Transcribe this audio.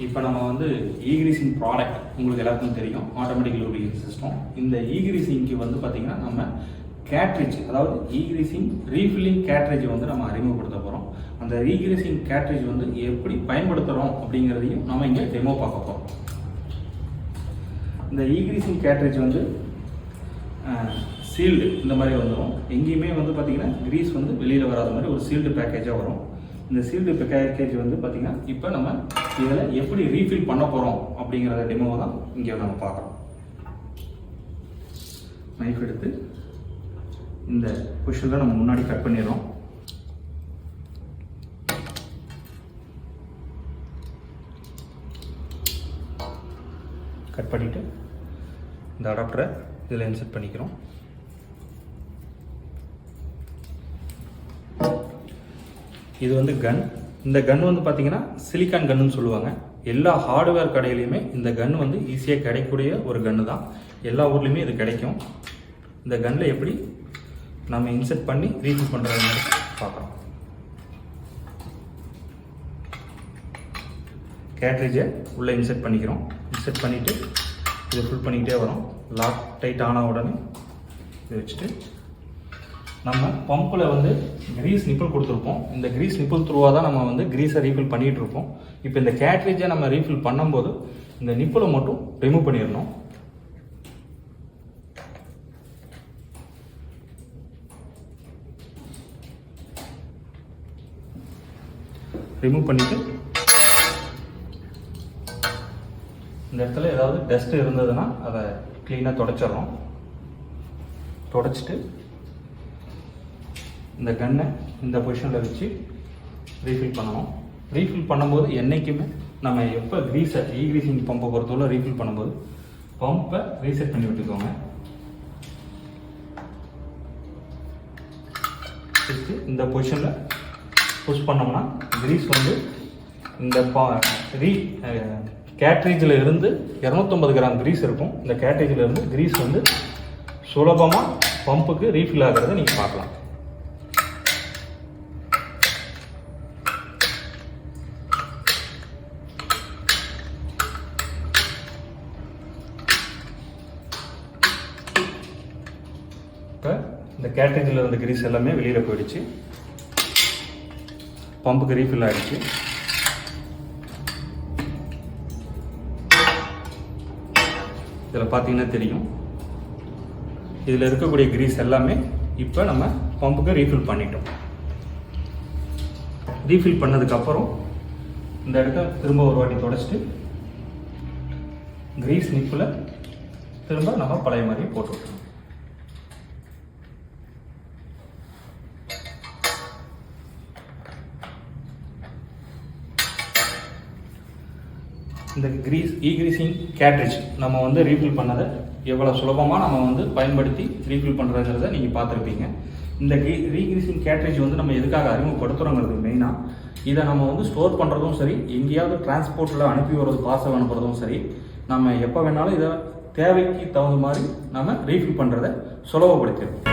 இப்போ நம்ம வந்து ஈகிரீசிங் ப்ராடக்ட் உங்களுக்கு எல்லாருக்கும் தெரியும், ஆட்டோமேட்டிக் லூப்ரிகேஷன் சிஸ்டம். இந்த ஈகிரீசிங்க்கு வந்து பார்த்தீங்கன்னா நம்ம கேட்ரிட்ஜ், அதாவது ஈகிரீசிங் ரீஃபில்லிங் கேட்ரிட்ஜ் வந்து நம்ம அறிமுகப்படுத்த போகிறோம். அந்த ஈகிரீசிங் கேட்ரிட்ஜ் வந்து எப்படி பயன்படுத்துகிறோம் அப்படிங்கிறதையும் நம்ம இங்கே டெமோ பார்க்க போகிறோம். இந்த ஈகிரீசிங் கேட்ரிட்ஜ் வந்து சீல்டு இந்த மாதிரி வந்துடும். எங்கேயுமே வந்து பார்த்திங்கன்னா கிரீஸ் வந்து வெளியில் வராத மாதிரி ஒரு சீல்டு பேக்கேஜாக வரும். இந்த சீல்டு பேக்கேஜ் வந்து பார்த்திங்கன்னா இப்போ நம்ம இதில் எப்படி ரீஃபில் பண்ண போகிறோம் அப்படிங்கிற டெமோ தான் இங்கே நம்ம பார்க்குறோம். நைஃப் எடுத்து இந்த பொசிஷனில் நம்ம முன்னாடி கட் பண்ணிடுறோம். கட் பண்ணிவிட்டு இந்த அடாப்டரை இதில் இன்செர்ட் பண்ணிக்கிறோம். இது வந்து கன். இந்த கன் வந்து பார்த்தீங்கன்னா சிலிக்கான் கன்னுன்னு சொல்லுவாங்க. எல்லா ஹார்ட்வேர் கடையிலையுமே இந்த கன் வந்து ஈஸியாக கிடைக்கக்கூடிய ஒரு கன்று தான். எல்லா ஊர்லேயுமே இது கிடைக்கும். இந்த கன்னில் எப்படி நம்ம இன்செர்ட் பண்ணி ரீஃபில் பண்ணுறது மாதிரி பார்க்குறோம். கேட்ரிட்ஜை உள்ளே இன்செர்ட் பண்ணிக்கிறோம். இன்செர்ட் பண்ணிவிட்டு இதை ஃபில் பண்ணிக்கிட்டே வரோம். லாக் டைட் ஆன உடனே இதை வச்சுட்டு நம்ம பம்பில் வந்து கிரீஸ் நிப்பிள் கொடுத்துருப்போம். இந்த கிரீஸ் நிப்பிள் த்ரூவாக தான் நம்ம வந்து கிரீஸை ரீஃபில் பண்ணிகிட்டு இருப்போம். இப்போ இந்த கேட்ரிட்ஜை நம்ம ரீஃபில் பண்ணும்போது இந்த நிப்பிளை மட்டும் ரிமூவ் பண்ணிடணும். ரிமூவ் பண்ணிவிட்டு இந்த இடத்துல ஏதாவது டஸ்ட் இருந்ததுன்னா அதை க்ளீனாக தொடச்சிடறோம். தொடச்சிட்டு இந்த கன்னை இந்த பொசிஷனில் வச்சு ரீஃபில் பண்ணணும். ரீஃபில் பண்ணும்போது என்றைக்குமே நம்ம எப்போ கிரீஸை ஈகிரீசிங் பம்பை பொறுத்தவரை ரீஃபில் பண்ணும்போது பம்பை ரீசெட் பண்ணி விட்டுக்கோங்க. இந்த பொசிஷனில் புஷ் பண்ணோம்னா கிரீஸ் வந்து இந்த கேட்ரிட்ஜில் இருந்து 250 கிராம் கிரீஸ் இருக்கும். இந்த கேட்ரிட்ஜில் இருந்து கிரீஸ் வந்து சுலபமாக பம்புக்கு ரீஃபில் ஆகிறத நீங்கள் பார்க்கலாம். இப்போ இந்த கேட்ரிட்ஜில் இருந்த கிரீஸ் எல்லாமே வெளியில் போயிடுச்சு. பம்புக்கு ரீஃபில் ஆகிடுச்சு. இதில் பார்த்தீங்கன்னா தெரியும், இதில் இருக்கக்கூடிய கிரீஸ் எல்லாமே இப்போ நம்ம பம்புக்கு ரீஃபில் பண்ணிட்டோம். ரீஃபில் பண்ணதுக்கப்புறம் இந்த இடத்த திரும்ப ஒரு வாட்டி தொடச்சிட்டு கிரீஸ் நிப்பில் திரும்ப நம்ம பழைய மாதிரி போட்டு விட்டோம். இந்த ஈகிரீசிங் கேட்ரிட்ஜ் நம்ம வந்து ரீஃபில் பண்ணதை எவ்வளோ சுலபமாக நம்ம வந்து பயன்படுத்தி ரீஃபில் பண்ணுறதுங்கிறத நீங்கள் பார்த்துருப்பீங்க. இந்த ரீகிரீசிங் கேட்ரிட்ஜ் வந்து நம்ம எதுக்காக அறிமுகப்படுத்துகிறோங்கிறது மெயினாக இதை நம்ம வந்து ஸ்டோர் பண்ணுறதும் சரி, எங்கேயாவது டிரான்ஸ்போர்ட்டில் அனுப்பி வர்றது, பார்சல் அனுப்புறதும் சரி, நம்ம எப்போ வேணாலும் இதை தேவைக்கு தகுந்த மாதிரி நம்ம ரீஃபில் பண்ணுறதை சுலபப்படுத்திடுறோம்.